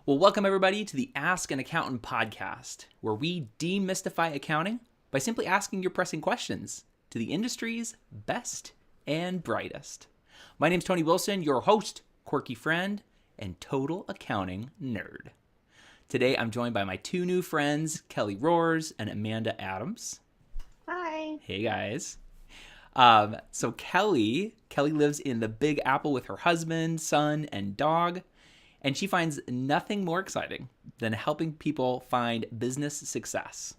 Well, welcome everybody to the Ask an Accountant podcast, where we demystify accounting by simply asking your pressing questions to the industry's best and brightest. My name's Tony Wilson, your host, quirky friend, and total accounting nerd. Today, I'm joined by my two new friends, Kelly Rohrs and Amanda Adams. Hi. Hey guys. So Kelly lives in the Big Apple with her husband, son, and dog. And she finds nothing more exciting than helping people find business success.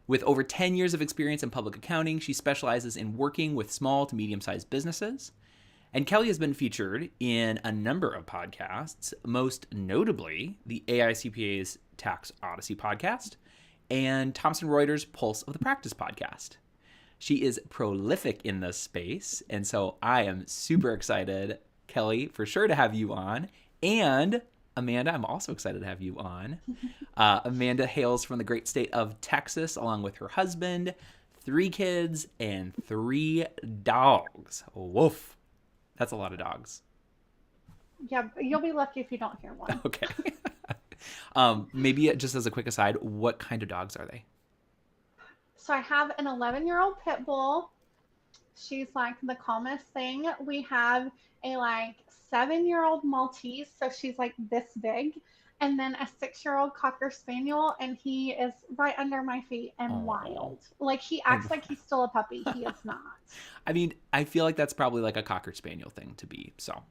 With over 10 years of experience in public accounting, she specializes in working with small to medium-sized businesses. And Kelly has been featured in a number of podcasts, most notably the AICPA's Tax Odyssey podcast and Thomson Reuters' Pulse of the Practice podcast. She is prolific in this space, and so I am super excited, Kelly, for sure to have you on. And Amanda, I'm also excited to have you on. Amanda hails from the great state of Texas, along with her husband, 3 kids, and 3 dogs. Woof. That's a lot of dogs. Yeah, you'll be lucky if you don't hear one. Okay. Maybe just as a quick aside, what kind of dogs are they? So I have an 11-year-old pit bull. She's like the calmest thing. We have a 7-year-old Maltese, so she's like this big. And then a 6-year-old Cocker Spaniel, and he is right under my feet and wild. Like he acts like he's still a puppy. He is not. I mean, I feel like that's probably like a Cocker Spaniel thing to be, so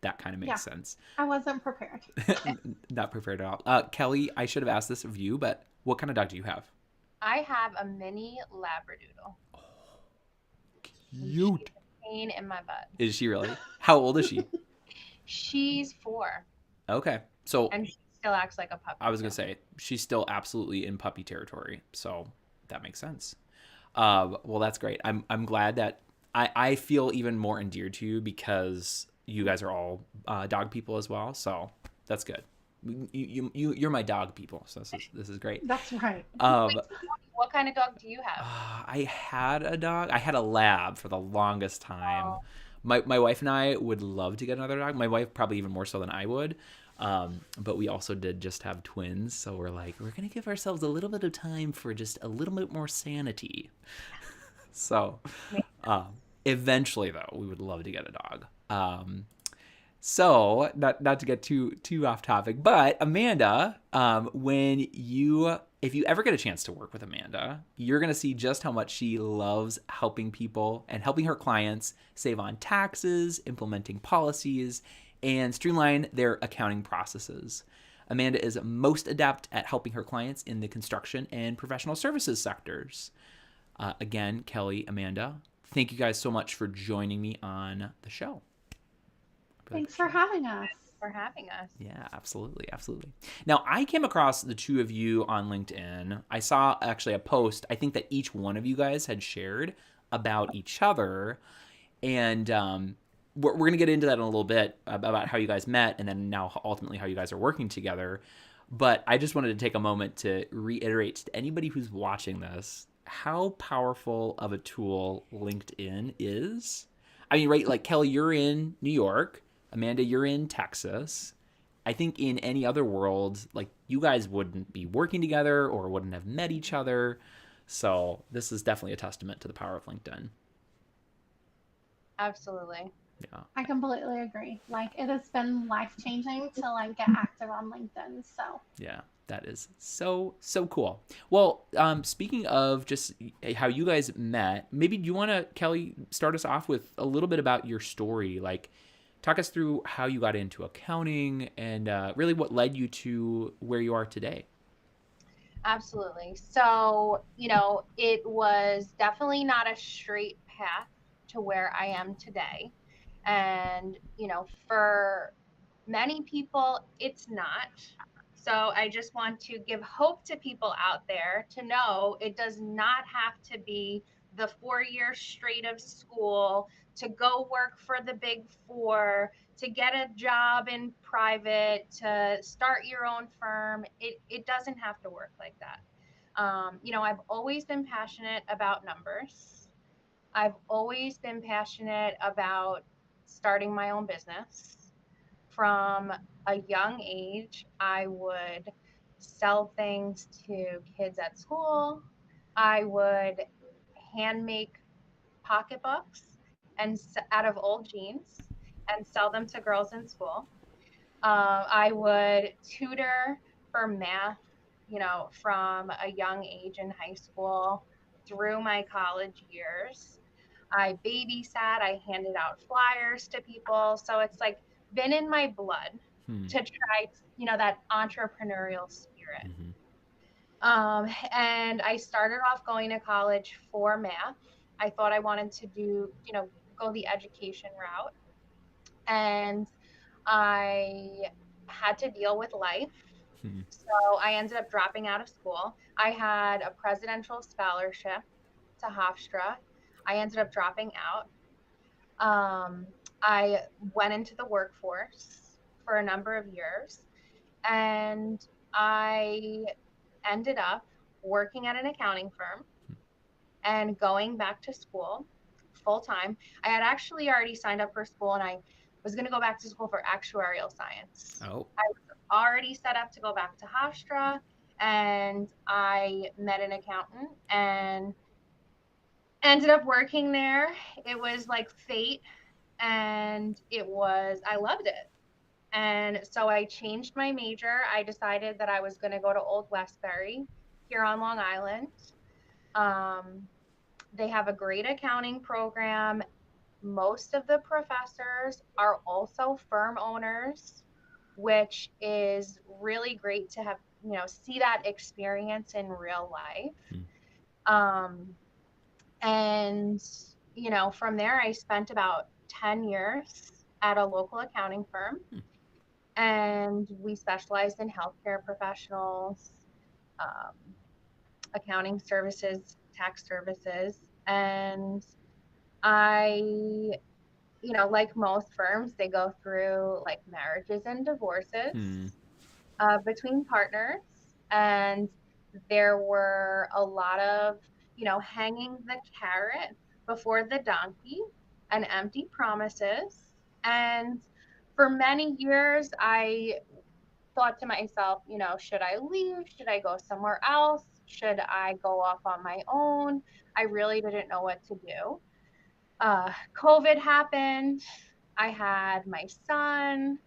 that kind of makes sense. I wasn't prepared. Not prepared at all. Kelly, I should have asked this of you, but what kind of dog do you have? I have a mini Labradoodle. Oh, cute. She's a pain in my butt. Is she really? How old is she? She's 4. Okay. So and she still acts like a puppy. I was going to say, she's still absolutely in puppy territory. So that makes sense. Well, that's great. I'm glad that I feel even more endeared to you because you guys are all dog people as well. So that's good. You're my dog people. So this is great. That's right. What kind of dog do you have? I had a dog. I had a lab for the longest time. Oh. My wife and I would love to get another dog. My wife probably even more so than I would. But we also did just have twins. So we're like, we're going to give ourselves a little bit of time for just a little bit more sanity. So eventually, though, we would love to get a dog. So not to get too off topic, but Amanda, if you ever get a chance to work with Amanda, you're going to see just how much she loves helping people and helping her clients save on taxes, implementing policies, and streamline their accounting processes. Amanda is most adept at helping her clients in the construction and professional services sectors. Again, Kelly, Amanda, thank you guys so much for joining me on the show. Thanks for having us. Yeah, absolutely. Now, I came across the two of you on LinkedIn. I saw actually a post, I think that each one of you guys had shared about each other. And we're going to get into that in a little bit about how you guys met and then now ultimately how you guys are working together. But I just wanted to take a moment to reiterate to anybody who's watching this how powerful of a tool LinkedIn is. I mean, right, like Kelly, you're in New York. Amanda, you're in Texas. I think in any other world, like you guys wouldn't be working together or wouldn't have met each other. So this is definitely a testament to the power of LinkedIn. Absolutely. Yeah. I completely agree. Like it has been life-changing to get active on LinkedIn. So yeah, that is so cool. Well, speaking of just how you guys met, maybe do you want to, Kelly, start us off with a little bit about your story? Like, talk us through how you got into accounting and really what led you to where you are today. Absolutely. So, it was definitely not a straight path to where I am today. And, for many people, it's not. So I just want to give hope to people out there to know it does not have to be the 4 years straight of school to go work for the Big Four, to get a job in private, to start your own firm. It doesn't have to work like that. I've always been passionate about numbers. I've always been passionate about starting my own business. from a young age, I would sell things to kids at school. I would hand make pocketbooks out of old jeans and sell them to girls in school. I would tutor for math, from a young age in high school through my college years. I babysat, I handed out flyers to people. So it's like been in my blood to try, that entrepreneurial spirit. Mm-hmm. And I started off going to college for math. I thought I wanted to go the education route. And I had to deal with life. Hmm. So I ended up dropping out of school. I had a presidential scholarship to Hofstra. I ended up dropping out. I went into the workforce for a number of years, and I ended up working at an accounting firm and going back to school full time. I had actually already signed up for school, and I was going to go back to school for actuarial science. Oh. I was already set up to go back to Hofstra, and I met an accountant and ended up working there. It was like fate, and I loved it. And so I changed my major. I decided that I was going to go to Old Westbury here on Long Island. They have a great accounting program. Most of the professors are also firm owners, which is really great to have, see that experience in real life. And, from there, I spent about 10 years at a local accounting firm. And we specialized in healthcare professionals, accounting services, tax services. And I, like most firms, they go through like marriages and divorces between partners. And there were a lot of, hanging the carrot before the donkey and empty promises. And for many years, I thought to myself, should I leave? Should I go somewhere else? Should I go off on my own? I really didn't know what to do. COVID happened. I had my son.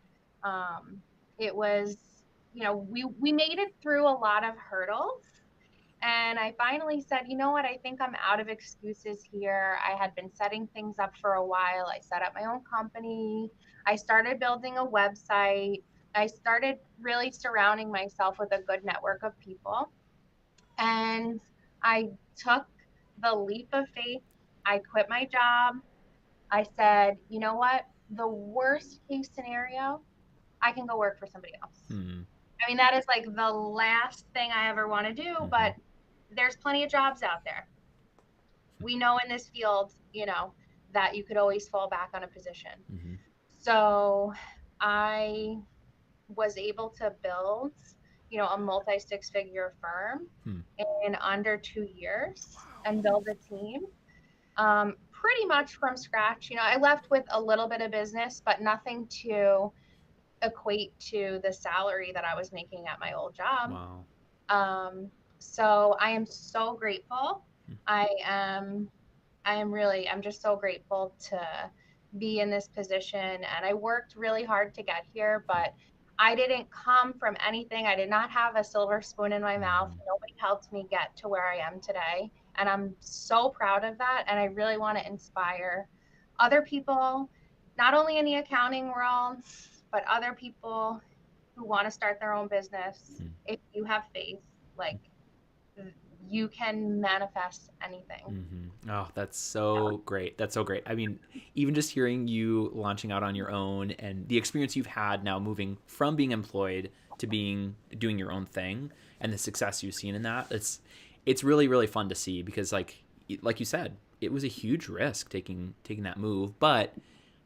It was, we made it through a lot of hurdles. And I finally said, you know what, I think I'm out of excuses here. I had been setting things up for a while. I set up my own company. I started building a website. I started really surrounding myself with a good network of people. And I took the leap of faith. I quit my job. I said, you know what, the worst case scenario, I can go work for somebody else. I mean, that is like the last thing I ever want to do, but there's plenty of jobs out there. We know in this field, that you could always fall back on a position. So I was able to build, a multi-six-figure firm in under 2 years and build a team pretty much from scratch. I left with a little bit of business, but nothing to equate to the salary that I was making at my old job. Wow. So I am so grateful. I'm just so grateful to be in this position. And I worked really hard to get here, but I didn't come from anything. I did not have a silver spoon in my mouth. Nobody helped me get to where I am today. And I'm so proud of that. And I really want to inspire other people, not only in the accounting world, but other people who want to start their own business. If you have faith, like, you can manifest anything. Oh, that's so great. That's so great. I mean, even just hearing you launching out on your own and the experience you've had now moving from being employed to doing your own thing and the success you've seen in that, it's really, really fun to see because like you said, it was a huge risk taking that move. But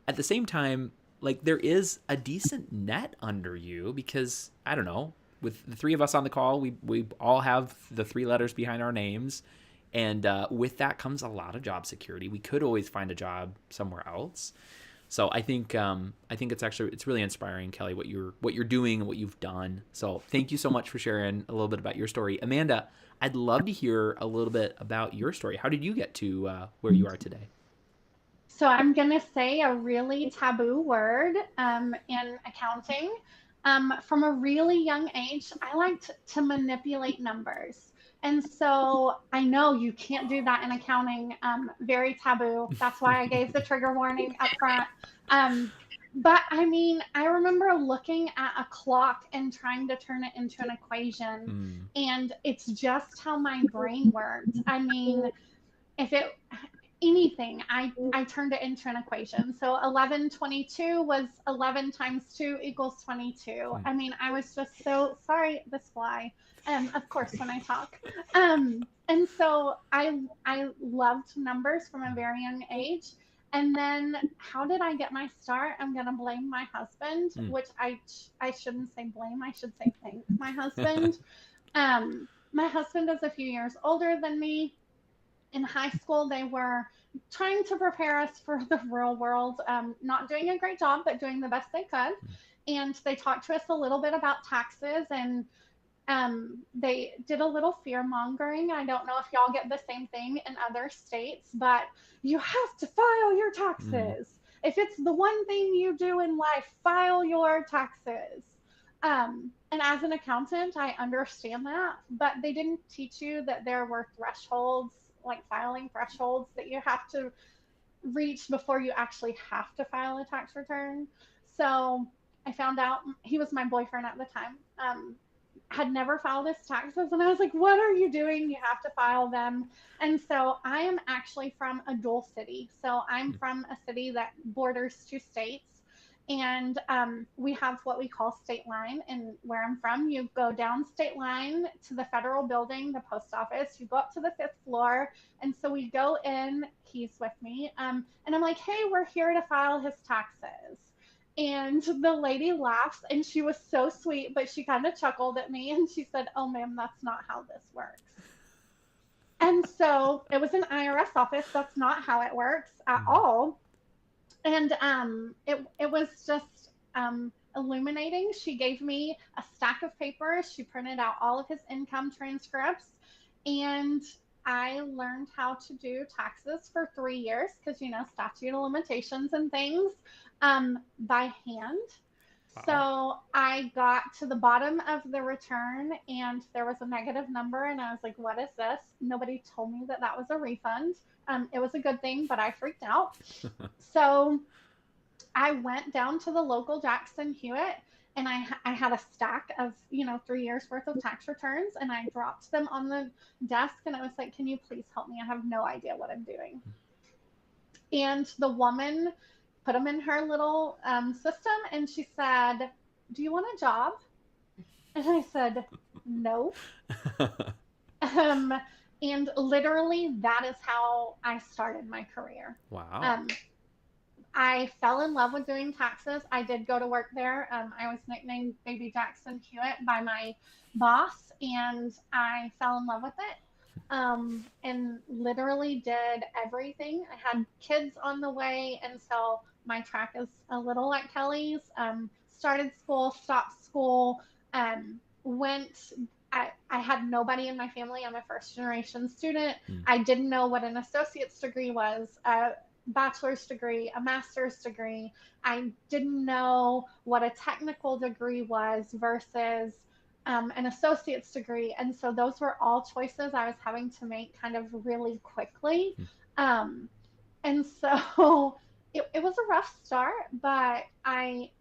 at the same time, like there is a decent net under you because I don't know, with the three of us on the call, we all have the 3 letters behind our names. And with that comes a lot of job security. We could always find a job somewhere else. So I think it's really inspiring, Kelly, what you're doing and what you've done. So thank you so much for sharing a little bit about your story. Amanda, I'd love to hear a little bit about your story. How did you get to where you are today? So I'm going to say a really taboo word in accounting. From a really young age, I liked to manipulate numbers. And so I know you can't do that in accounting, very taboo. That's why I gave the trigger warning up front. Um, but I mean, I remember looking at a clock and trying to turn it into an equation. Mm. And it's just how my brain worked. I mean, if it anything, I turned it into an equation. So 1122 was 11 times 2 equals 22. I mean, I was just so sorry, this fly. Of course, when I talk. And so I loved numbers from a very young age. And then how did I get my start? I'm going to blame my husband, which I shouldn't say blame. I should say thank my husband. My husband is a few years older than me. In high school, they were trying to prepare us for the real world, not doing a great job, but doing the best they could. And they talked to us a little bit about taxes, and they did a little fear mongering. I don't know if y'all get the same thing in other states, but you have to file your taxes. If it's the one thing you do in life, file your taxes. And as an accountant, I understand that, but they didn't teach you that there were thresholds, like filing thresholds that you have to reach before you actually have to file a tax return. So I found out he was my boyfriend at the time, had never filed his taxes. And I was like, what are you doing? You have to file them. And so I am actually from a dual city. So I'm from a city that borders 2 states. And we have what we call state line. And where I'm from, you go down state line to the federal building, the post office. You go up to the 5th floor. And so we go in, he's with me. And I'm like, hey, we're here to file his taxes. And the lady laughs, and she was so sweet, but she kind of chuckled at me. And she said, oh, ma'am, that's not how this works. And so it was an IRS office. That's not how it works at all. And it was just illuminating. She gave me a stack of papers. She printed out all of his income transcripts. And I learned how to do taxes for 3 years because, statute of limitations and things by hand. Wow. So I got to the bottom of the return and there was a negative number. And I was like, what is this? Nobody told me that was a refund. It was a good thing, but I freaked out. So I went down to the local Jackson Hewitt and I had a stack of, 3 years worth of tax returns, and I dropped them on the desk and I was like, can you please help me? I have no idea what I'm doing. And the woman put them in her little system and she said, do you want a job? And I said, no. And literally that is how I started my career. Wow. I fell in love with doing taxes. I did go to work there. I was nicknamed Baby Jackson Hewitt by my boss, and I fell in love with it. And literally did everything. I had kids on the way, and so my track is a little like Kelly's. Started school, stopped school, I had nobody in my family. I'm a first-generation student. I didn't know what an associate's degree was, a bachelor's degree, a master's degree. I didn't know what a technical degree was versus an associate's degree. And so those were all choices I was having to make kind of really quickly. And so it was a rough start, but I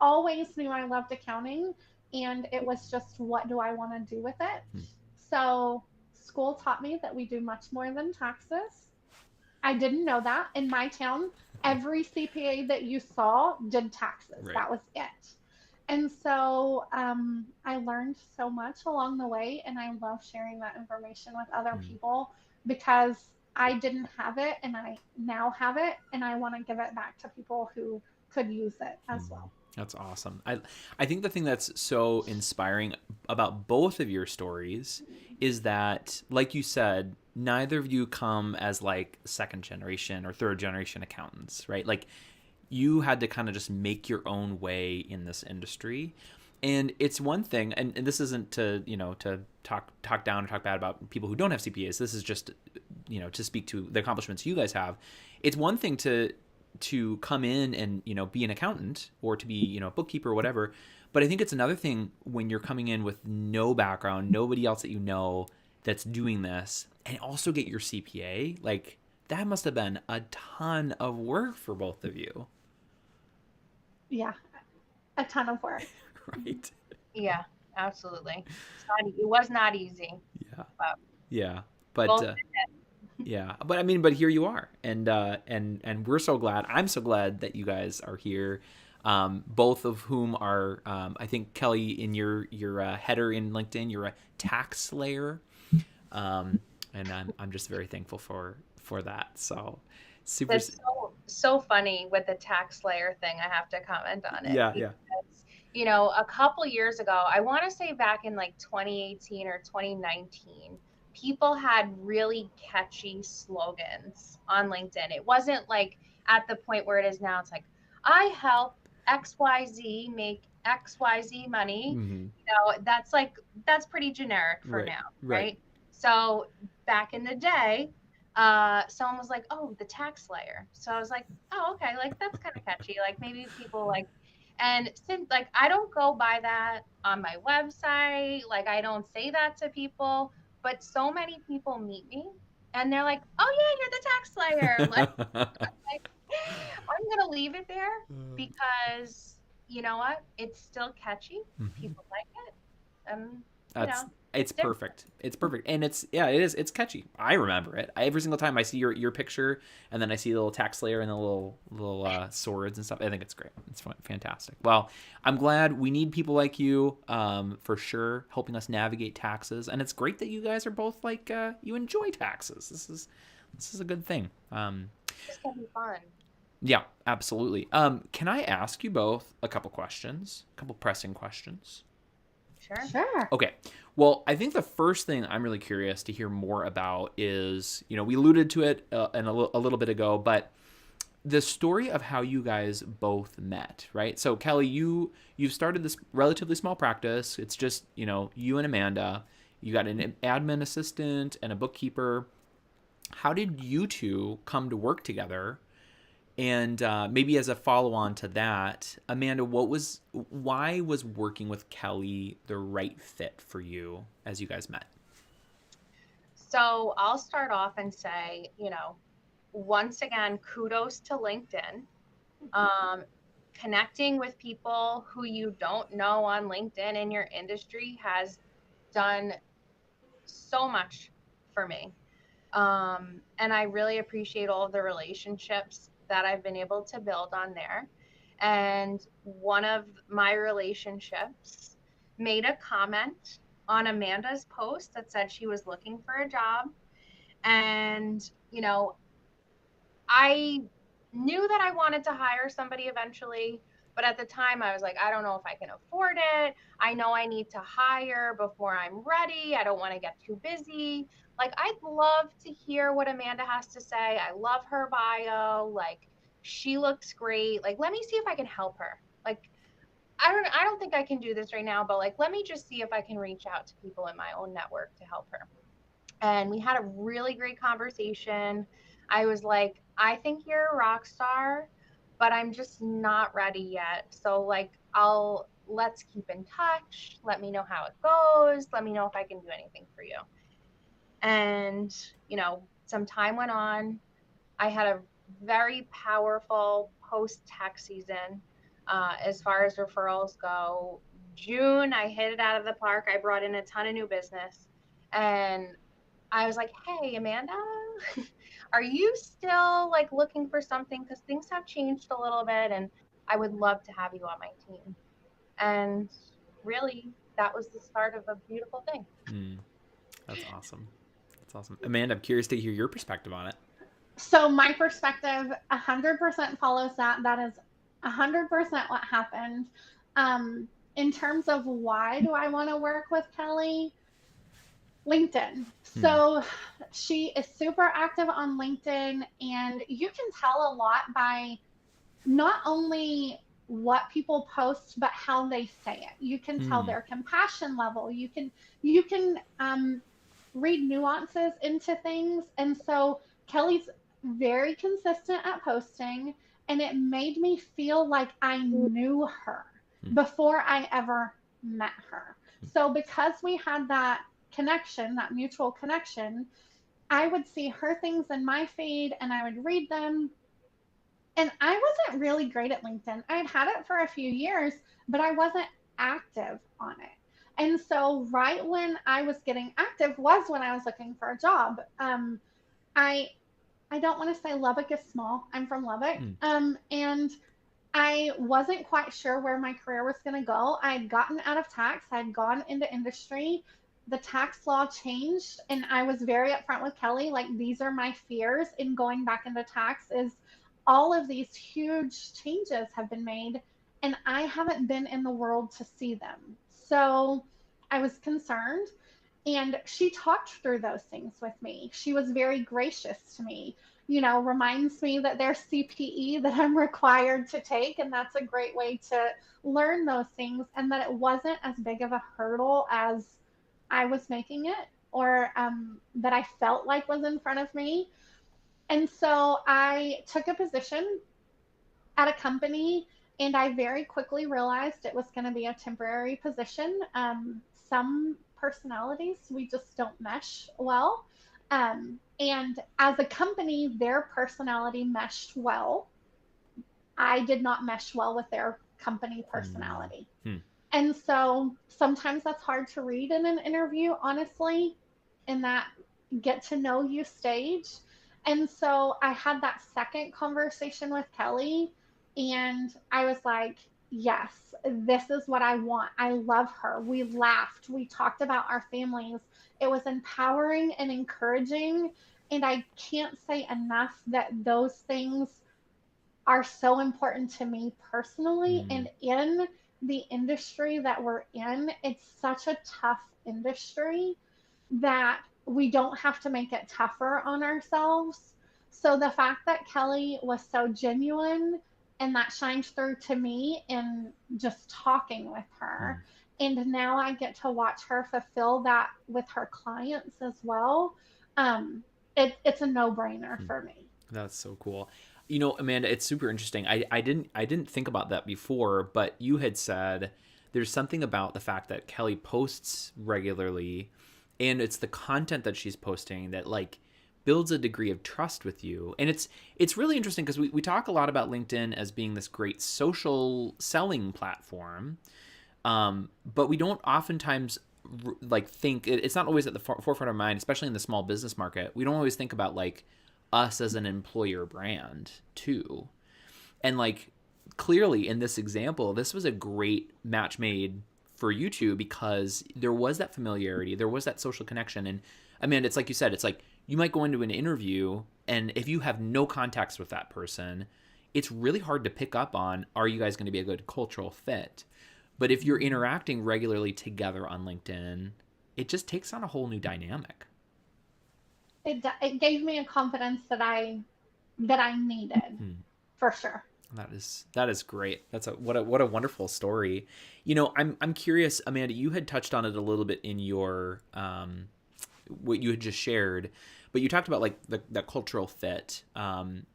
always knew I loved accounting. And it was just, what do I want to do with it? So school taught me that we do much more than taxes. I didn't know that. In my town, every CPA that you saw did taxes. Right. That was it. And so I learned so much along the way, and I love sharing that information with other people because I didn't have it, and I now have it, and I want to give it back to people who could use it as well. That's awesome. I think the thing that's so inspiring about both of your stories is that, like you said, neither of you come as like second generation or third generation accountants, right? Like you had to kind of just make your own way in this industry. And it's one thing, and this isn't to, to talk down or talk bad about people who don't have CPAs. This is just, to speak to the accomplishments you guys have. It's one thing to come in and, be an accountant or to be, a bookkeeper or whatever. But I think it's another thing when you're coming in with no background, nobody else that you know that's doing this, and also get your CPA. Like, that must have been a ton of work for both of you. Yeah, a ton of work. Right. Yeah, absolutely. It was not easy. Yeah. But yeah. But yeah. But here you are, and we're so glad. I'm so glad that you guys are here. Both of whom are, I think, Kelly, in your header in LinkedIn, you're a tax slayer, and I'm just very thankful for that. So super. It's so funny with the tax slayer thing. I have to comment on it. Yeah, because, a couple years ago, I want to say back in like 2018 or 2019, people had really catchy slogans on LinkedIn. It wasn't like at the point where it is now. It's like, I help XYZ make XYZ money. Mm-hmm. That's pretty generic for now, Right. right? So back in the day, someone was like, oh, the tax slayer. So I was like, oh, okay, like that's kind of catchy. Like maybe people like, and since like I don't go by that on my website, like I don't say that to people, but so many people meet me and they're like, oh yeah, you're the tax slayer. Like, I'm gonna leave it there because you know what? It's still catchy. Mm-hmm. People like it. It's perfect. It's perfect. And it is. It's catchy. I remember it. Every single time I see your picture and then I see the little tax layer and the little swords and stuff. I think it's great. It's fantastic. Well, I'm glad. We need people like you, for sure, helping us navigate taxes. And it's great that you guys are both like, you enjoy taxes. This is a good thing. It's gonna be fun. Yeah, absolutely. Can I ask you both a couple pressing questions? Sure. Okay. Well, I think the first thing I'm really curious to hear more about is, we alluded to it a little bit ago, but the story of how you guys both met, right? So Kelly, you've started this relatively small practice. It's just, you and Amanda. You got an admin assistant and a bookkeeper. How did you two come to work together? And maybe as a follow-on to that, Amanda, why was working with Kelly the right fit for you as you guys met? So I'll start off and say, once again, kudos to LinkedIn. Connecting with people who you don't know on LinkedIn in your industry has done so much for me. And I really appreciate all of the relationships that I've been able to build on there. And one of my relationships made a comment on Amanda's post that said she was looking for a job. And, I knew that I wanted to hire somebody eventually, but at the time I was like, I don't know if I can afford it. I know I need to hire before I'm ready. I don't want to get too busy. Like, I'd love to hear what Amanda has to say. I love her bio. Like, she looks great. Like, let me see if I can help her. Like, I don't think I can do this right now, but like, let me just see if I can reach out to people in my own network to help her. And we had a really great conversation. I was like, I think you're a rock star, but I'm just not ready yet. So like, let's keep in touch. Let me know how it goes. Let me know if I can do anything for you. And, some time went on. I had a very powerful post-tax season as far as referrals go. June, I hit it out of the park. I brought in a ton of new business. And I was like, hey, Amanda, are you still like looking for something? Because things have changed a little bit and I would love to have you on my team. And really, that was the start of a beautiful thing. That's awesome. Amanda, I'm curious to hear your perspective on it. So my perspective 100% follows that. That is 100% what happened. In terms of why do I want to work with Kelly? LinkedIn. So she is super active on LinkedIn, and you can tell a lot by not only what people post, but how they say it. You can tell Mm. their compassion level. You can read nuances into things. And so Kelly's very consistent at posting, and it made me feel like I knew her Mm. before I ever met her. So because we had that connection, that mutual connection, I would see her things in my feed and I would read them. And I wasn't really great at LinkedIn. I'd had it for a few years, but I wasn't active on it. And so, right when I was getting active was when I was looking for a job. I I don't want to say Lubbock is small. I'm from Lubbock, Mm. and I wasn't quite sure where my career was going to go. I had gotten out of tax. I had gone into industry. The tax law changed, and I was very upfront with Kelly. Like, these are my fears in going back into tax. Is all of these huge changes have been made, and I haven't been in the world to see them. So I was concerned, and she talked through those things with me. She was very gracious to me, reminds me that there's CPE that I'm required to take, and that's a great way to learn those things, and that it wasn't as big of a hurdle as I was making it, or that I felt like was in front of me. And so I took a position at a company, and I very quickly realized it was going to be a temporary position. Some personalities, we just don't mesh well. And as a company, their personality meshed well. I did not mesh well with their company Mm. personality. Mm. And so sometimes that's hard to read in an interview, honestly, in that get to know you stage. And so I had that second conversation with Kelly, and I was like, yes, this is what I want. I love her. We laughed. We talked about our families. It was empowering and encouraging. And I can't say enough that those things are so important to me personally, Mm. and in the industry that we're in. It's such a tough industry that we don't have to make it tougher on ourselves. So the fact that Kelly was so genuine, and that shines through to me in just talking with her. Mm. And now I get to watch her fulfill that with her clients as well. Um, it's a no brainer Mm. for me. That's so cool. Amanda, it's super interesting. I didn't think about that before, but you had said there's something about the fact that Kelly posts regularly, and it's the content that she's posting that like builds a degree of trust with you. And it's really interesting because we talk a lot about LinkedIn as being this great social selling platform. But we don't oftentimes like think it's not always at the forefront of our mind, especially in the small business market. We don't always think about like us as an employer brand too. And like clearly in this example, this was a great match made for you two because there was that familiarity, there was that social connection. And I mean, it's like you said, it's like you might go into an interview, and if you have no context with that person, it's really hard to pick up on, are you guys going to be a good cultural fit? But if you're interacting regularly together on LinkedIn, it just takes on a whole new dynamic. It gave me a confidence that I needed, Hmm. for sure. That is great. That's what a wonderful story. I'm curious, Amanda. You had touched on it a little bit in your what you had just shared, but you talked about like the cultural fit, and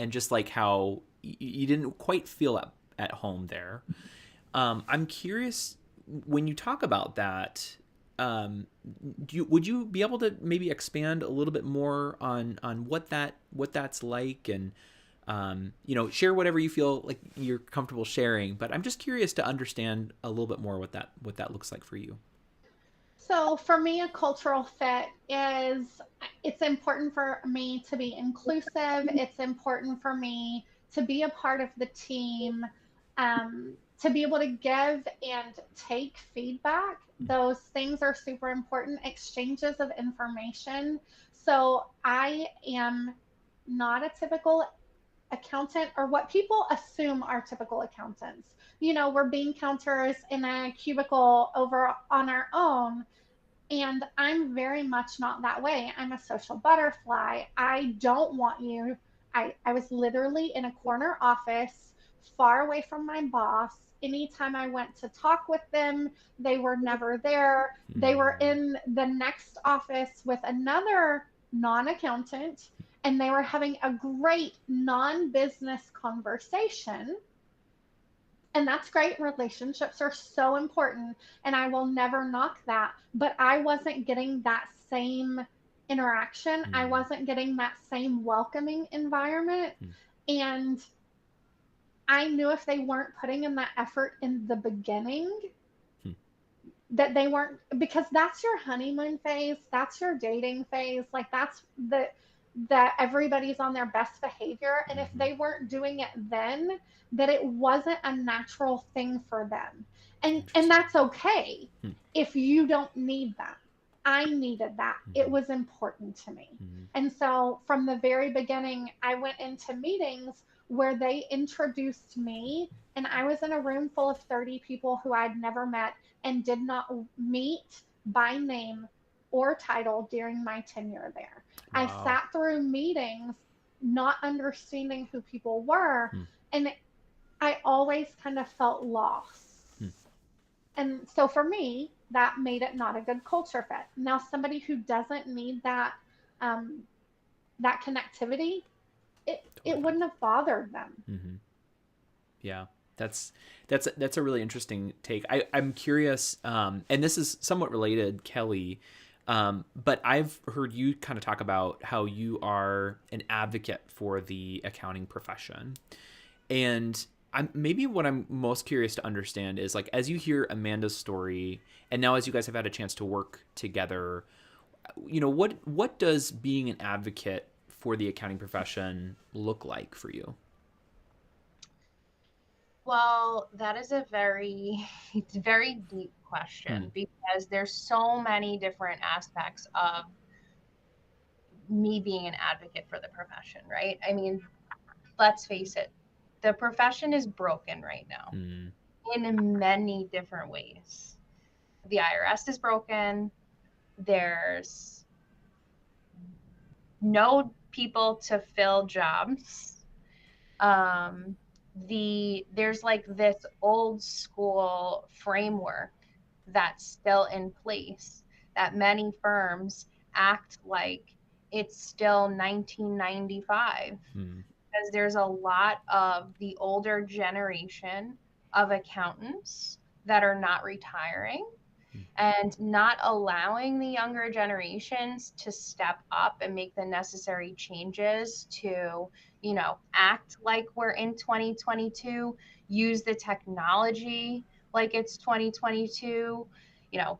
just like how you didn't quite feel at home there. I'm curious when you talk about that. Would you be able to maybe expand a little bit more on what that's like, and share whatever you feel like you're comfortable sharing. But I'm just curious to understand a little bit more what that looks like for you. So for me, a cultural fit is, it's important for me to be inclusive. It's important for me to be a part of the team, to be able to give and take feedback. Those things are super important. Exchanges of information. So I am not a typical accountant, or what people assume are typical accountants. We're bean counters in a cubicle over on our own. And I'm very much not that way. I'm a social butterfly. I don't want you. I was literally in a corner office far away from my boss. Anytime I went to talk with them, they were never there. They were in the next office with another non accountant, and they were having a great non business conversation. And that's great. Relationships are so important, and I will never knock that. But I wasn't getting that same interaction. I wasn't getting that same welcoming environment. And I knew if they weren't putting in that effort in the beginning, that they weren't, because that's your honeymoon phase, that's your dating phase, like that's the that everybody's on their best behavior, and if they weren't doing it then, that it wasn't a natural thing for them. And that's okay if you don't need that. I needed that. It was important to me. And so from the very beginning, I went into meetings where they introduced me, and I was in a room full of 30 people who I'd never met and did not meet by name or title during my tenure there. I sat through meetings not understanding who people were, and I always kind of felt lost. And so for me, that made it not a good culture fit. Now, somebody who doesn't need that that connectivity, it wouldn't have bothered them. Yeah, that's a really interesting take. I'm curious, and this is somewhat related, Kelly, but I've heard you kind of talk about how you are an advocate for the accounting profession. And maybe what I'm most curious to understand is, like, as you hear Amanda's story, and now as you guys have had a chance to work together, you know, what does being an advocate for the accounting profession look like for you? Well, that is a very, it's a very deep question because there's so many different aspects of me being an advocate for the profession, right? I mean, let's face it, the profession is broken right now in many different ways. The IRS is broken. There's no people to fill jobs. There's like this old school framework that's still in place that many firms act like it's still 1995 because there's a lot of the older generation of accountants that are not retiring and not allowing the younger generations to step up and make the necessary changes to, you know, act like we're in 2022, use the technology like it's 2022. You know,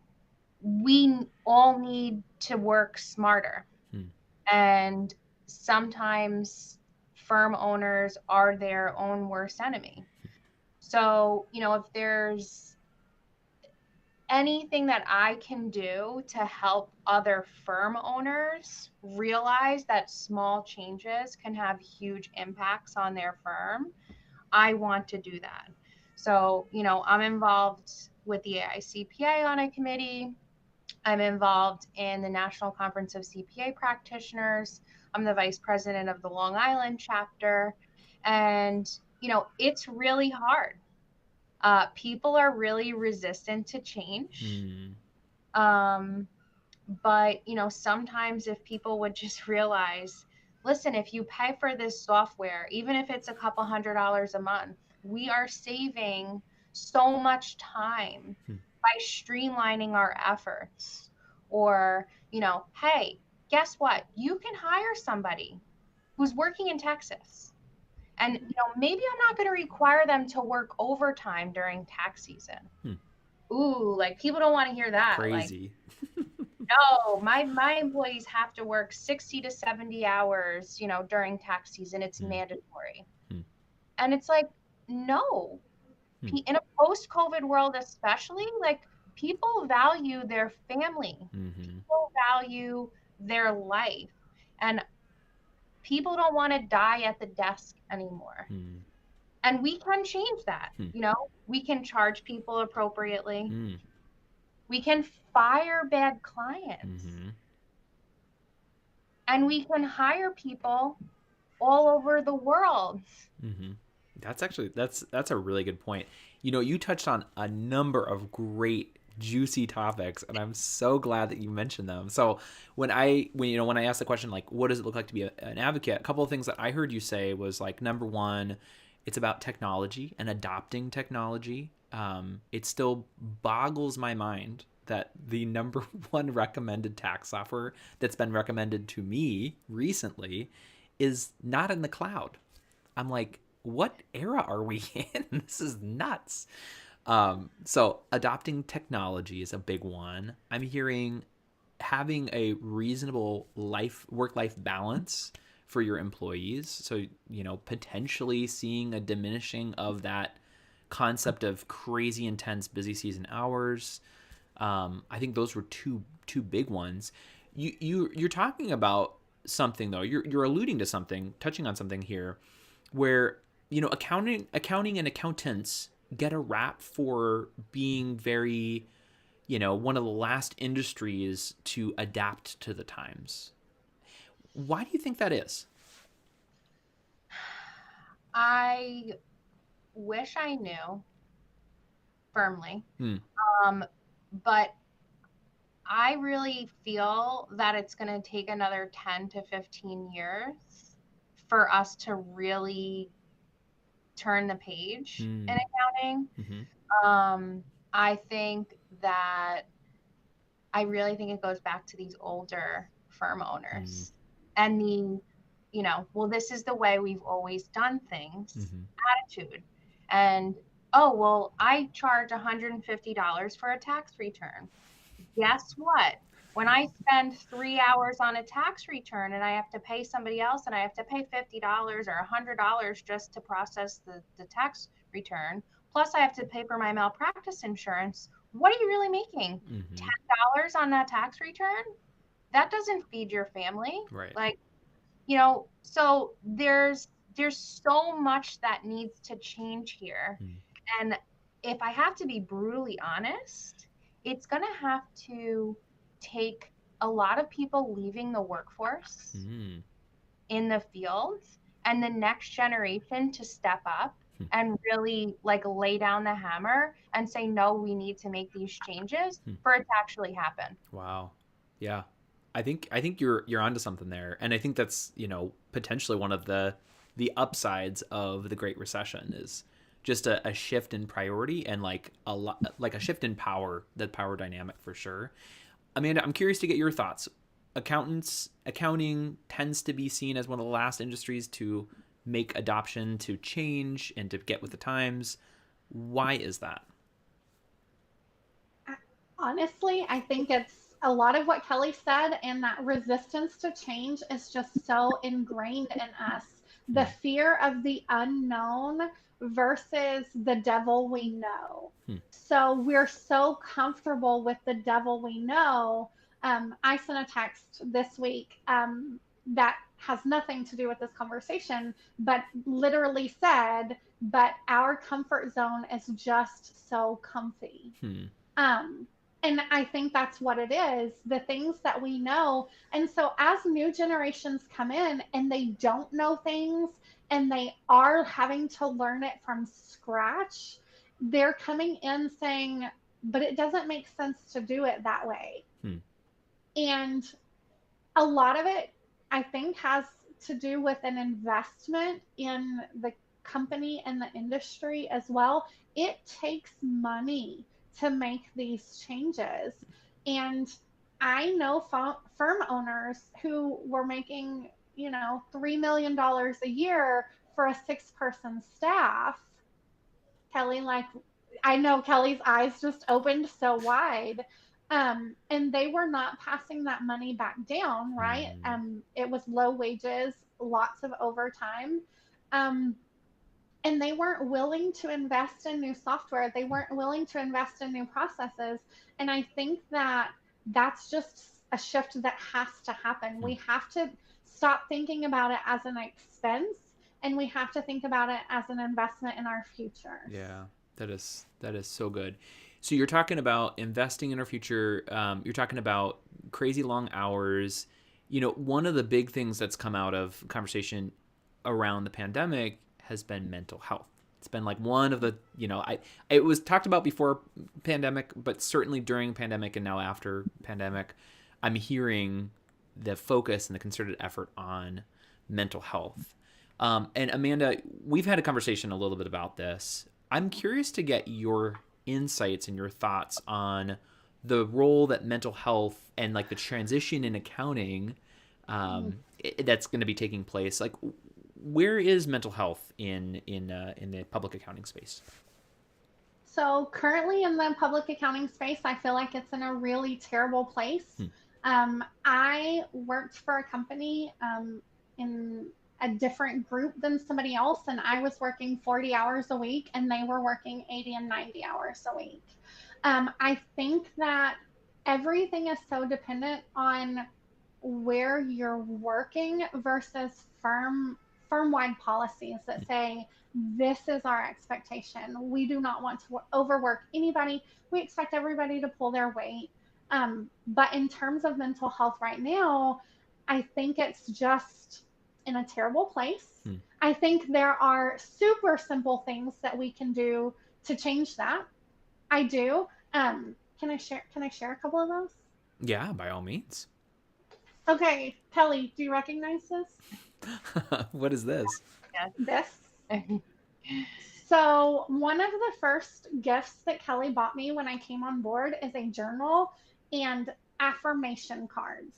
we all need to work smarter. And sometimes firm owners are their own worst enemy. So, you know, if there's anything that I can do to help other firm owners realize that small changes can have huge impacts on their firm, I want to do that. So, you know, I'm involved with the AICPA on a committee. I'm involved in the National Conference of CPA Practitioners. I'm the vice president of the Long Island chapter. And, you know, it's really hard. People are really resistant to change. But, you know, sometimes if people would just realize, listen, if you pay for this software, even if it's a couple $100 a month, we are saving so much time by streamlining our efforts. Or, you know, hey, guess what? You can hire somebody who's working in Texas. And, you know, maybe I'm not going to require them to work overtime during tax season. Ooh, like people don't want to hear that. Crazy. Like, no, my employees have to work 60 to 70 hours, you know, during tax season. It's mandatory. And it's like, no. In a post-COVID world especially, like people value their family. People value their life. And people don't want to die at the desk anymore. And we can change that. You know, we can charge people appropriately. We can fire bad clients. And we can hire people all over the world. That's a really good point. You touched on a number of great juicy topics, and I'm so glad that you mentioned them. So when I asked the question, like, what does it look like to be an advocate, a couple of things that I heard you say was, like, number one, it's about technology and adopting technology. It still boggles my mind that the number one recommended tax software that's been recommended to me recently is not in the cloud. I'm like, what era are we in? This is nuts. So adopting technology is a big one. I'm hearing having a reasonable work-life balance for your employees. So, potentially seeing a diminishing of that concept of crazy intense busy season hours. I think those were two big ones. You're talking about something, though. You're alluding to something, touching on something here, where accounting and accountants get a rap for being very, one of the last industries to adapt to the times. Why do you think that is? I wish I knew firmly. But I really feel that it's going to take another 10 to 15 years for us to really turn the page in accounting. I think that I really think it goes back to these older firm owners and the, well, this is the way we've always done things attitude. And, oh, well, I charge $150 for a tax return. Guess what? When I spend 3 hours on a tax return and I have to pay somebody else and I have to pay $50 or $100 just to process the tax return, plus I have to pay for my malpractice insurance, what are you really making? $10 on that tax return? That doesn't feed your family. Right. Like, so there's so much that needs to change here. And if I have to be brutally honest, it's going to have to take a lot of people leaving the workforce in the field and the next generation to step up and really, like, lay down the hammer and say, no, we need to make these changes for it to actually happen. Wow. Yeah. I think you're onto something there. And I think that's, potentially one of the upsides of the Great Recession is just a shift in priority and like a shift in power, the power dynamic for sure. Amanda, I'm curious to get your thoughts. Accounting tends to be seen as one of the last industries to make adoption, to change, and to get with the times. Why is that? Honestly, I think it's a lot of what Kelly said, and that resistance to change is just so ingrained in us. The fear of the unknown versus the devil we know. So we're so comfortable with the devil we know. I sent a text this week that has nothing to do with this conversation, but literally said, but our comfort zone is just so comfy. And I think that's what it is, the things that we know. And so as new generations come in and they don't know things and they are having to learn it from scratch, they're coming in saying, but it doesn't make sense to do it that way. And a lot of it, I think, has to do with an investment in the company and the industry as well. It takes money to make these changes. And I know firm owners who were making, $3 million a year for a 6-person staff. Kelly, like, I know Kelly's eyes just opened so wide. And they were not passing that money back down, right? It was low wages, lots of overtime. And they weren't willing to invest in new software. They weren't willing to invest in new processes. And I think that that's just a shift that has to happen. We have to stop thinking about it as an expense, and we have to think about it as an investment in our future. Yeah, that is so good. So you're talking about investing in our future. You're talking about crazy long hours. One of the big things that's come out of conversation around the pandemic has been mental health. It's been like one of the, it was talked about before pandemic, but certainly during pandemic and now after pandemic, I'm hearing the focus and the concerted effort on mental health. And Amanda, we've had a conversation a little bit about this. I'm curious to get your insights and your thoughts on the role that mental health and like the transition in accounting that's going to be taking place. Like, where is mental health in the public accounting space? So currently in the public accounting space, I feel like it's in a really terrible place. I worked for a company in a different group than somebody else, and I was working 40 hours a week, and they were working 80 and 90 hours a week. I think that everything is so dependent on where you're working versus firm-wide policies that say this is our expectation. We do not want to overwork anybody. We expect everybody to pull their weight. But in terms of mental health right now, I think it's just in a terrible place. I think there are super simple things that we can do to change that. I do. Can I share a couple of those? Yeah, by all means. Okay, Kelly, do you recognize this? What is this? This. So one of the first gifts that Kelly bought me when I came on board is a journal and affirmation cards.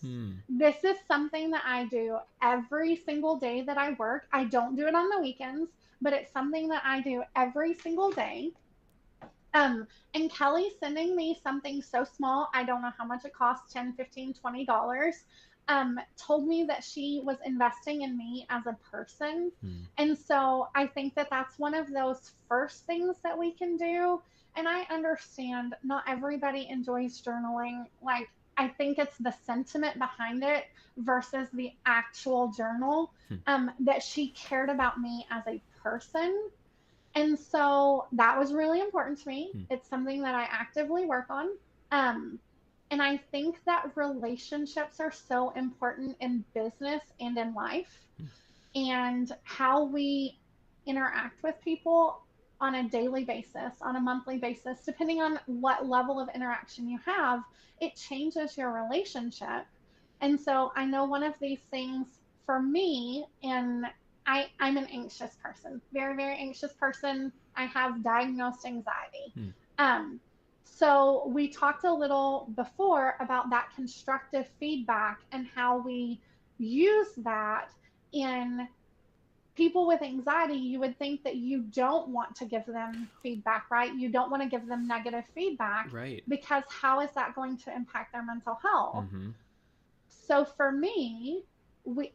This is something that I do every single day that I work. I don't do it on the weekends, but it's something that I do every single day. And Kelly sending me something so small, I don't know how much it costs, $10, $15, $20, told me that she was investing in me as a person. And so I think that that's one of those first things that we can do. And I understand not everybody enjoys journaling. Like, I think it's the sentiment behind it versus the actual journal, that she cared about me as a person. And so that was really important to me. It's something that I actively work on. And I think that relationships are so important in business and in life. And how we interact with people on a daily basis, on a monthly basis, depending on what level of interaction you have, it changes your relationship. And so I know one of these things for me, and I'm an anxious person, very, very anxious person. I have diagnosed anxiety. So we talked a little before about that constructive feedback and how we use that in people with anxiety. You would think that you don't want to give them feedback, right? You don't want to give them negative feedback, right? Because how is that going to impact their mental health? So for me,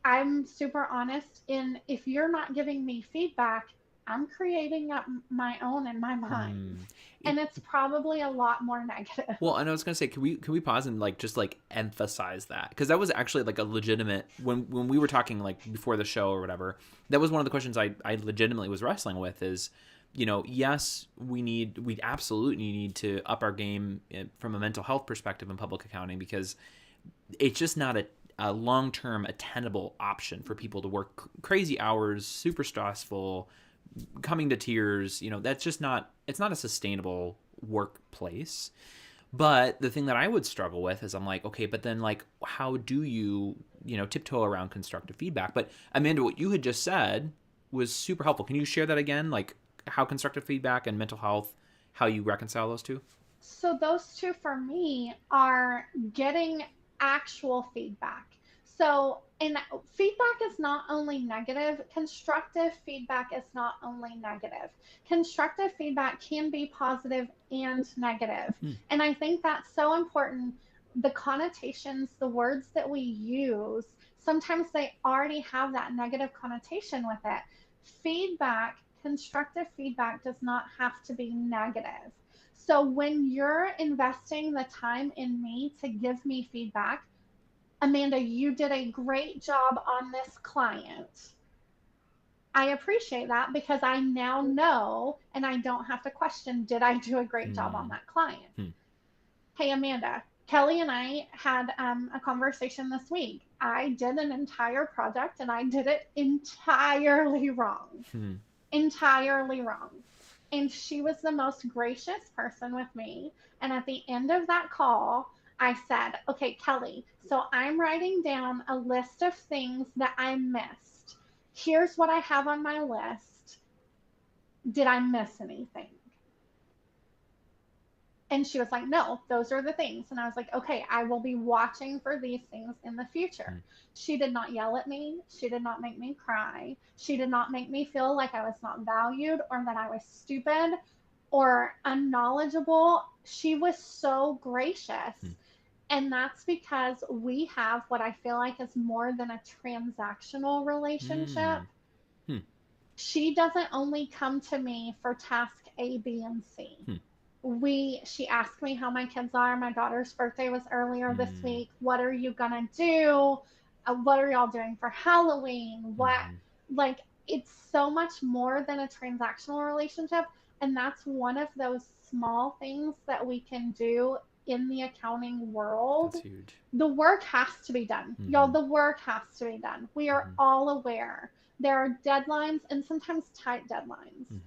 I'm super honest in, if you're not giving me feedback, I'm creating up my own in my mind. And it's probably a lot more negative. Well, and I was going to say, can we pause and like just like emphasize that? Because that was actually like a legitimate, when we were talking like before the show or whatever, that was one of the questions I legitimately was wrestling with is, yes, we absolutely need to up our game from a mental health perspective in public accounting, because it's just not a long-term attainable option for people to work crazy hours, super stressful, coming to tears. That's just not, it's not a sustainable workplace. But the thing that I would struggle with is I'm like, okay, but then like, how do you, tiptoe around constructive feedback? But Amanda, what you had just said was super helpful. Can you share that again? Like how constructive feedback and mental health, how you reconcile those two? So those two for me are getting actual feedback. So, and feedback is not only negative, constructive feedback is not only negative. Constructive feedback can be positive and negative. And I think that's so important. The connotations, the words that we use, sometimes they already have that negative connotation with it. Feedback, constructive feedback does not have to be negative. So when you're investing the time in me to give me feedback, Amanda, you did a great job on this client. I appreciate that because I now know and I don't have to question, did I do a great job on that client? Hey, Amanda, Kelly and I had a conversation this week. I did an entire project and I did it entirely wrong. entirely wrong. And she was the most gracious person with me. And at the end of that call, I said, okay, Kelly, so I'm writing down a list of things that I missed. Here's what I have on my list. Did I miss anything? And she was like, no, those are the things. And I was like, okay, I will be watching for these things in the future. She did not yell at me. She did not make me cry. She did not make me feel like I was not valued or that I was stupid or unknowledgeable. She was so gracious. And that's because we have what I feel like is more than a transactional relationship. She doesn't only come to me for task A, B, and C. She asked me how my kids are. My daughter's birthday was earlier this week. What are you gonna do? What are y'all doing for Halloween? Like, it's so much more than a transactional relationship. And that's one of those small things that we can do in the accounting world. That's huge. The work has to be done. Y'all, the work has to be done. We are all aware. There are deadlines and sometimes tight deadlines.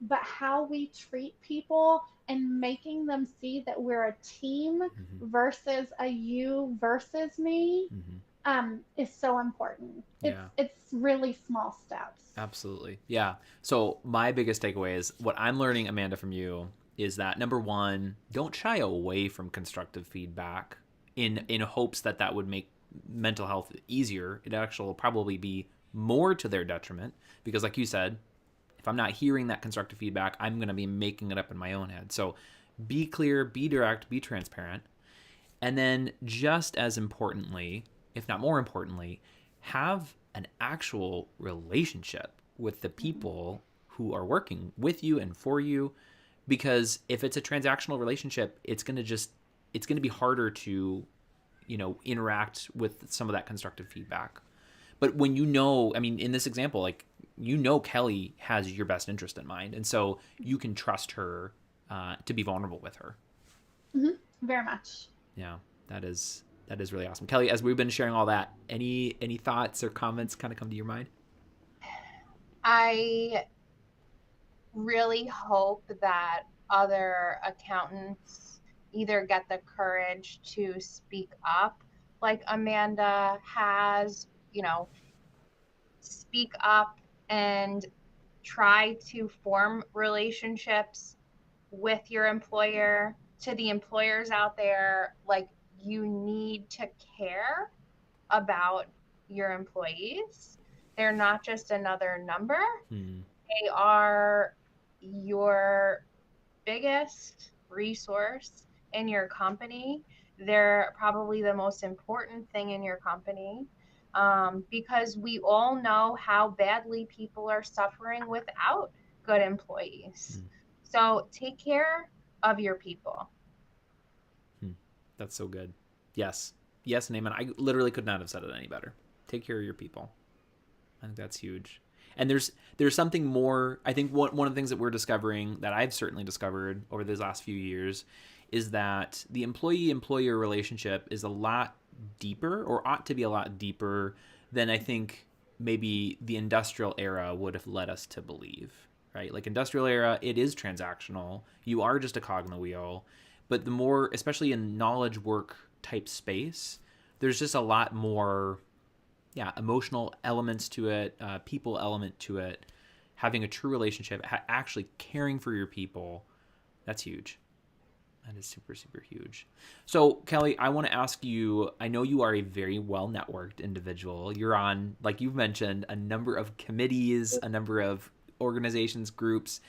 But how we treat people and making them see that we're a team versus a you versus me is so important. It's really small steps. Absolutely. Yeah. So my biggest takeaway is what I'm learning, Amanda, from you is that, number one, don't shy away from constructive feedback in hopes that that would make mental health easier. It actually will probably be more to their detriment because, like you said, if I'm not hearing that constructive feedback, I'm going to be making it up in my own head. So be clear, be direct, be transparent. And then just as importantly, if not more importantly, have an actual relationship with the people who are working with you and for you. Because if it's a transactional relationship, it's going to be harder to, interact with some of that constructive feedback. But when in this example, like, Kelly has your best interest in mind. And so you can trust her to be vulnerable with her. Very much. Yeah, that is really awesome. Kelly, as we've been sharing all that, any thoughts or comments kind of come to your mind? I really hope that other accountants either get the courage to speak up like Amanda has, speak up and try to form relationships with your employer. To the employers out there, like, you need to care about your employees. They're not just another number. They are your biggest resource in your company. They're probably the most important thing in your company, because we all know how badly people are suffering without good employees. So take care of your people. That's so good. Yes, and amen. I literally could not have said it any better. Take care of your people. I think that's huge. And there's something more. I think one of the things that we're discovering, that I've certainly discovered over these last few years, is that the employee-employer relationship is a lot deeper, or ought to be a lot deeper, than I think maybe the industrial era would have led us to believe, right? Like, industrial era, it is transactional. You are just a cog in the wheel. But the more, especially in knowledge work type space, there's just a lot more emotional elements to it, people element to it, having a true relationship, actually caring for your people. That's huge. That is super, super huge. So, Kelly, I want to ask you, I know you are a very well-networked individual. You're on, like you've mentioned, a number of committees, a number of organizations, groups.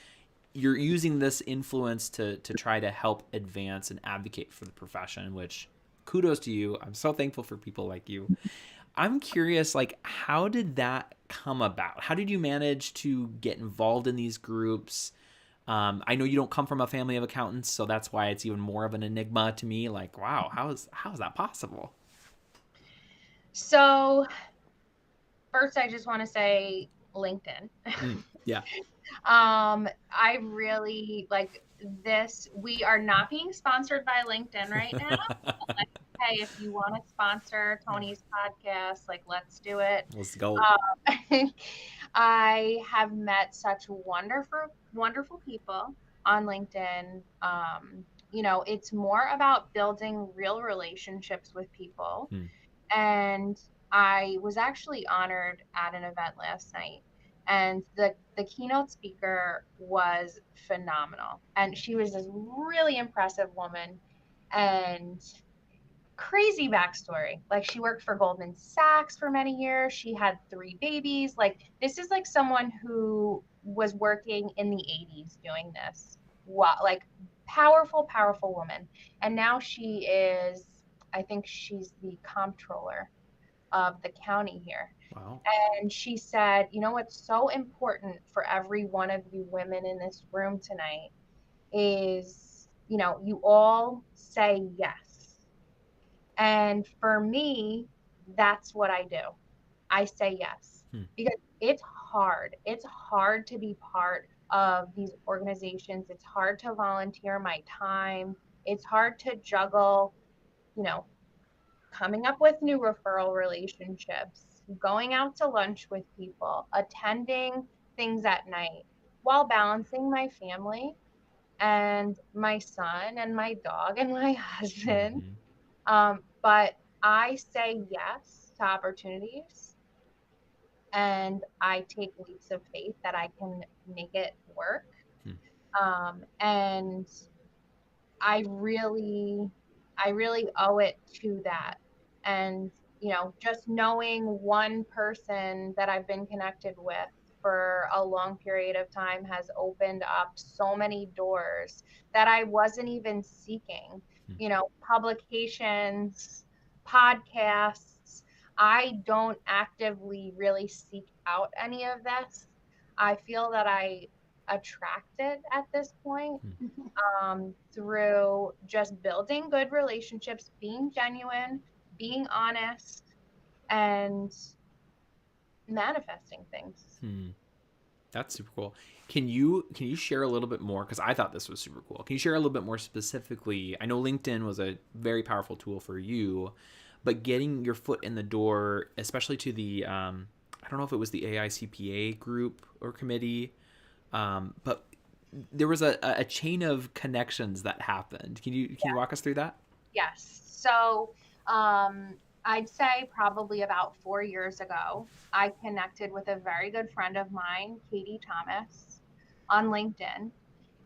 You're using this influence to try to help advance and advocate for the profession, which kudos to you. I'm so thankful for people like you. I'm curious, like, how did that come about? How did you manage to get involved in these groups? I know you don't come from a family of accountants, so that's why it's even more of an enigma to me. Like, wow, how is that possible? So first, I just want to say LinkedIn. Yeah. I really like this. We are not being sponsored by LinkedIn right now. Like, hey, if you want to sponsor Tony's podcast, like, let's do it. Let's go. I have met such wonderful people on LinkedIn. It's more about building real relationships with people. Hmm. And I was actually honored at an event last night, and the keynote speaker was phenomenal. And she was this really impressive woman, and crazy backstory. Like, she worked for Goldman Sachs for many years. She had 3 babies. Like, this is like someone who was working in the 80s doing this. Wow, like, powerful woman. And now she is, I think she's the comptroller of the county here. Wow. And she said, you know what's so important for every one of you women in this room tonight is, you all say yes. And for me, that's what I do. I say yes, Hmm. because it's hard. It's hard to be part of these organizations. It's hard to volunteer my time. It's hard to juggle, you know, coming up with new referral relationships, going out to lunch with people, attending things at night while balancing my family and my son and my dog and my husband. Mm-hmm. But I say yes to opportunities, and I take leaps of faith that I can make it work. Hmm. And I really, I really owe it to that. And, just knowing one person that I've been connected with for a long period of time has opened up so many doors that I wasn't even seeking. Hmm. Publications, podcasts. I don't actively really seek out any of this. I feel that I attracted at this point, Hmm. through just building good relationships, being genuine, being honest, and manifesting things. Hmm. That's super cool. Can you share a little bit more? Because I thought this was super cool. Can you share a little bit more specifically? I know LinkedIn was a very powerful tool for you, but getting your foot in the door, especially to the I don't know if it was the AICPA group or committee, but there was a chain of connections that happened. Can you walk us through that? Yes. So, I'd say probably about 4 years ago, I connected with a very good friend of mine, Katie Thomas, on LinkedIn.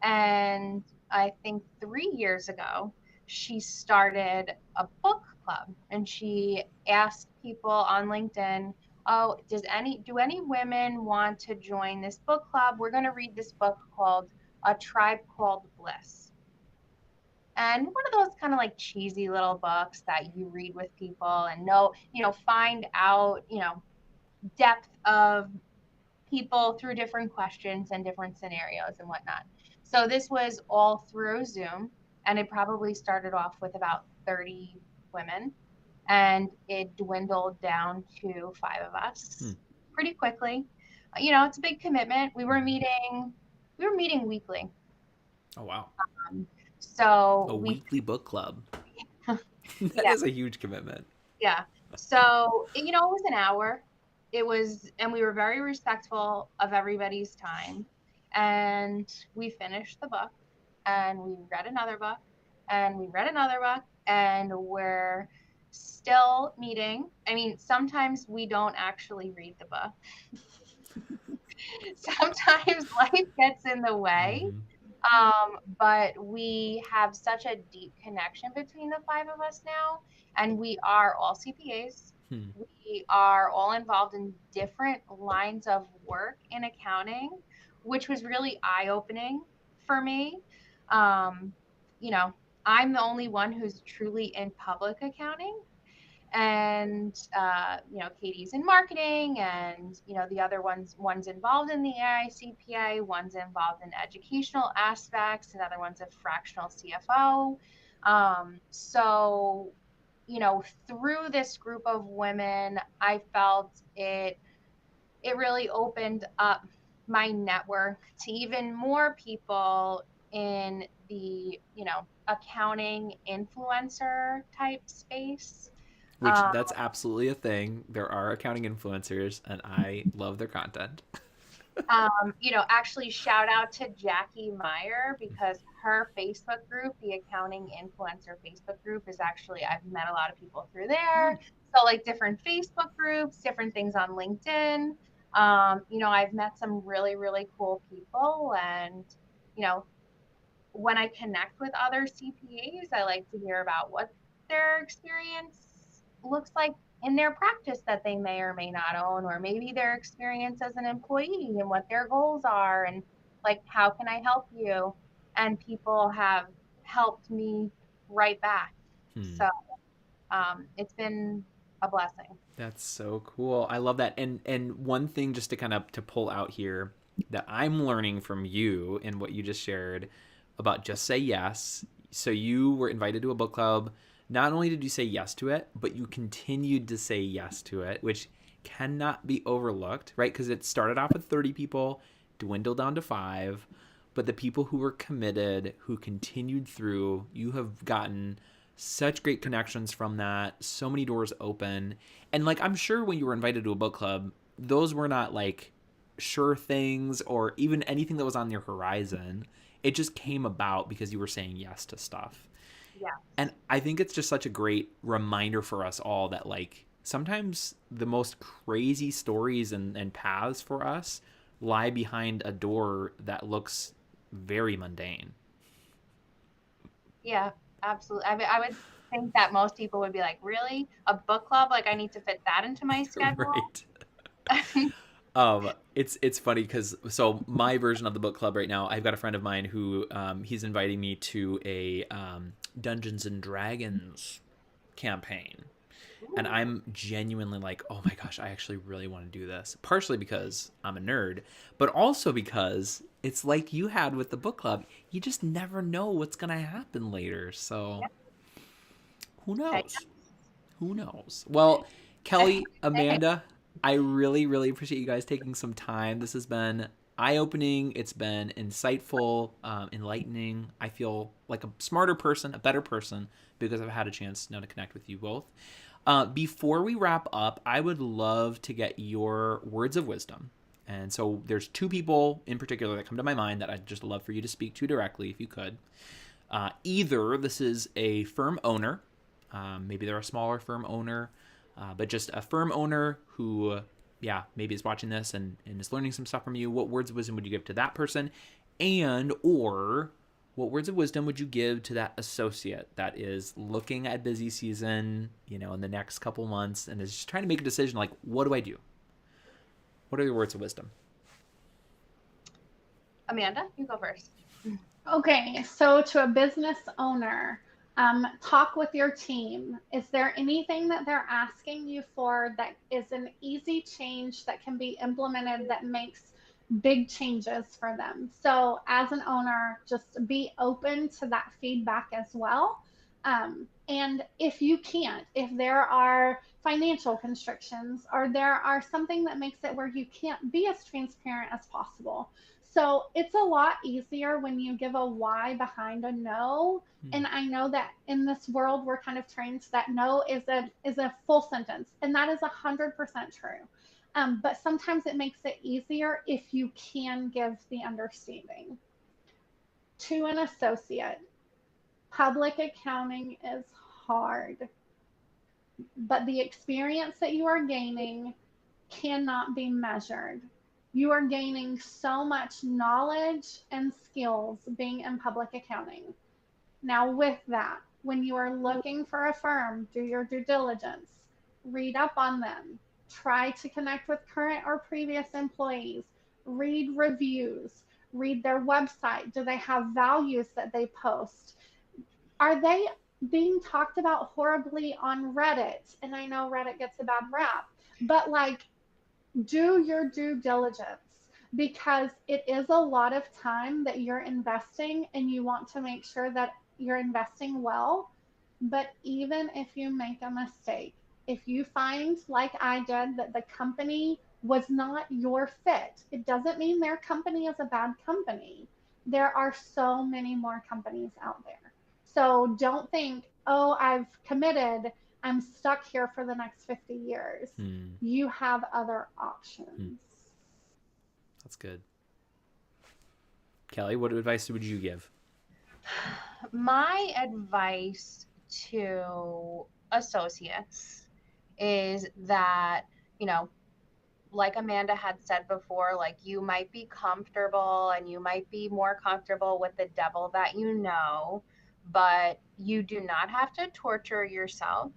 And I think 3 years ago, she started a book club, and she asked people on LinkedIn, oh, do any women want to join this book club? We're going to read this book called A Tribe Called Bliss. And one of those kind of like cheesy little books that you read with people and find out, depth of people through different questions and different scenarios and whatnot. So this was all through Zoom, and it probably started off with about 30 women, and it dwindled down to 5 of us Hmm. pretty quickly. It's a big commitment. We were meeting weekly. Oh wow, Um, a so we, weekly book club. That yeah, is a huge commitment. yeah. So, it was an hour. And we were very respectful of everybody's time. And we finished the book, and we read another book, and we read another book, and we're still meeting. I mean, sometimes we don't actually read the book. Sometimes life gets in the way. Mm-hmm. But we have such a deep connection between the 5 of us now, and we are all CPAs. Hmm. We are all involved in different lines of work in accounting, which was really eye-opening for me. Um, you know, I'm the only one who's truly in public accounting, and Katie's in marketing, and the other one's involved in the AICPA, one's involved in educational aspects, another one's a fractional CFO. So through this group of women, I felt it really opened up my network to even more people in the accounting influencer type space. Which that's absolutely a thing. There are accounting influencers, and I love their content. Actually shout out to Jackie Meyer because her Facebook group, the accounting influencer Facebook group, is actually, I've met a lot of people through there. So like different Facebook groups, different things on LinkedIn. I've met some really, really cool people. And, you know, when I connect with other CPAs, I like to hear about what their experience looks like in their practice that they may or may not own, or maybe their experience as an employee and what their goals are, and like, how can I help you? And people have helped me right back. Hmm. So it's been a blessing. That's so cool. I love that. And one thing just to kind of to pull out here that I'm learning from you and what you just shared about just say yes. So you were invited to a book club. Not only did you say yes to it, but you continued to say yes to it, which cannot be overlooked, right? Because it started off with 30 people, dwindled down to 5, but the people who were committed, who continued through, you have gotten such great connections from that, so many doors open. And like I'm sure when you were invited to a book club, those were not like sure things or even anything that was on your horizon. It just came about because you were saying yes to stuff. Yeah. And I think it's just such a great reminder for us all that like sometimes the most crazy stories and paths for us lie behind a door that looks very mundane. Yeah, absolutely. I would think that most people would be like, really? A book club? Like, I need to fit that into my schedule? Right. It's funny because so my version of the book club right now, I've got a friend of mine who he's inviting me to a Dungeons and Dragons campaign, and I'm genuinely like, oh my gosh, I actually really want to do this. Partially because I'm a nerd, but also because it's like you had with the book club. You just never know what's gonna happen later. So who knows? Who knows? Well, Kelly, Amanda, I really, really appreciate you guys taking some time. This has been eye opening. It's been insightful, enlightening. I feel like a smarter person, a better person, because I've had a chance now to connect with you both. Before we wrap up, I would love to get your words of wisdom. And so there's 2 people in particular that come to my mind that I'd just love for you to speak to directly if you could. Either this is a firm owner, maybe they're a smaller firm owner, but just a firm owner who, yeah, maybe is watching this and is learning some stuff from you. What words of wisdom would you give to that person? And, or what words of wisdom would you give to that associate that is looking at busy season, in the next couple months and is just trying to make a decision like, what do I do? What are your words of wisdom? Amanda, you go first. Okay, so to a business owner, talk with your team. Is there anything that they're asking you for that is an easy change that can be implemented that makes big changes for them? So, as an owner, just be open to that feedback as well. And if you can't, if there are financial constrictions or there are something that makes it where you can't be as transparent as possible. So it's a lot easier when you give a why behind a no. And I know that in this world we're kind of trained that no is a full sentence, and that is 100% true. But sometimes it makes it easier if you can give the understanding. To an associate, public accounting is hard, but the experience that you are gaining cannot be measured. You are gaining so much knowledge and skills being in public accounting. Now, with that, when you are looking for a firm, do your due diligence, read up on them, try to connect with current or previous employees, read reviews, read their website. Do they have values that they post? Are they being talked about horribly on Reddit? And I know Reddit gets a bad rap, but like, do your due diligence, because it is a lot of time that you're investing and you want to make sure that you're investing well. But even if you make a mistake, if you find, like I did, that the company was not your fit, it doesn't mean their company is a bad company. There are so many more companies out there. So don't think, oh, I've committed. I'm stuck here for the next 50 years. You have other options. That's good. Kelly, what advice would you give? My advice to associates is that, like Amanda had said before, like you might be comfortable and you might be more comfortable with the devil that you know, but you do not have to torture yourself.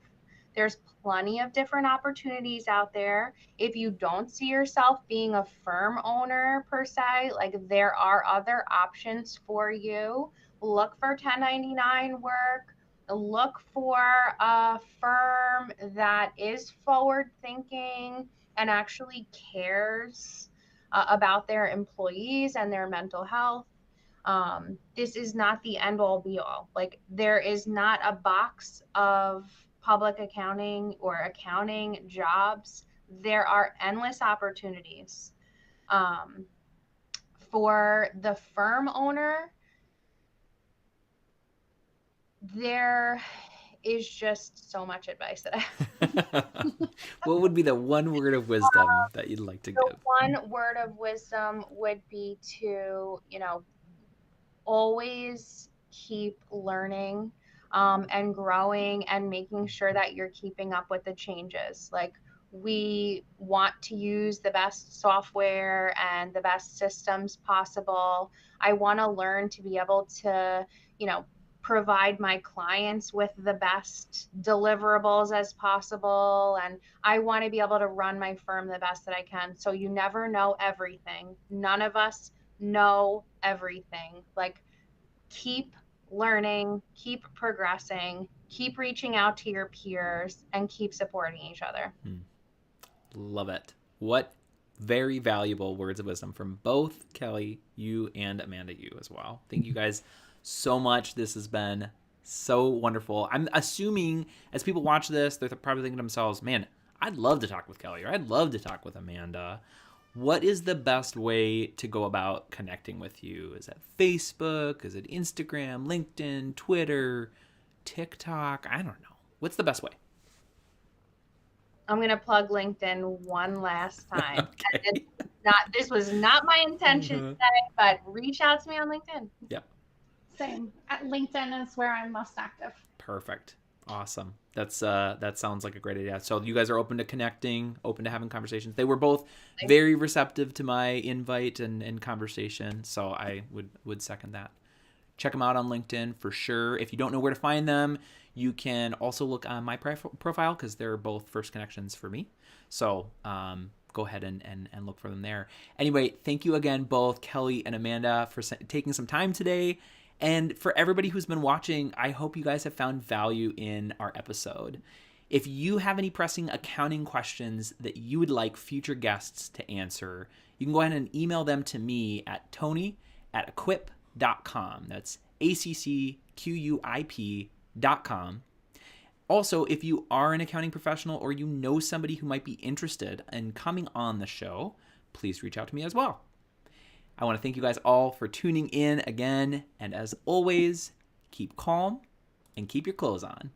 There's plenty of different opportunities out there. If you don't see yourself being a firm owner per se, like there are other options for you. Look for 1099 work. Look for a firm that is forward thinking and actually cares about their employees and their mental health. This is not the end all be all. Like there is not a box of public accounting or accounting jobs. There are endless opportunities. For the firm owner, there is just so much advice that I have. What would be the one word of wisdom that you'd like to give? One word of wisdom would be to, always keep learning and growing and making sure that you're keeping up with the changes. Like we want to use the best software and the best systems possible. I want to learn to be able to, provide my clients with the best deliverables as possible. And I want to be able to run my firm the best that I can. So you never know everything. None of us know everything. Like keep learning, keep progressing, keep reaching out to your peers, and keep supporting each other. Love it. What very valuable words of wisdom from both Kelly, you, and Amanda, you as well. Thank you guys so much. This has been so wonderful. I'm assuming as people watch this, they're probably thinking to themselves, man, I'd love to talk with Kelly, or I'd love to talk with Amanda. What is the best way to go about connecting with you? Is it Facebook? Is it Instagram, LinkedIn, Twitter, TikTok? I don't know. What's the best way? I'm going to plug LinkedIn one last time. Okay. This was not my intention today, but reach out to me on LinkedIn. Yep. Same. At LinkedIn is where I'm most active. Perfect. Awesome. That sounds like a great idea. So you guys are open to connecting, open to having conversations. They were both very receptive to my invite and conversation. So I would second that. Check them out on LinkedIn for sure. If you don't know where to find them, you can also look on my profile because they're both first connections for me. So go ahead and look for them there. Anyway, thank you again, both Kelly and Amanda, for taking some time today. And for everybody who's been watching, I hope you guys have found value in our episode. If you have any pressing accounting questions that you would like future guests to answer, you can go ahead and email them to me at tony@equip.com. That's ACCQUIP.com. Also, if you are an accounting professional or you know somebody who might be interested in coming on the show, please reach out to me as well. I want to thank you guys all for tuning in again. And as always, keep calm and keep your clothes on.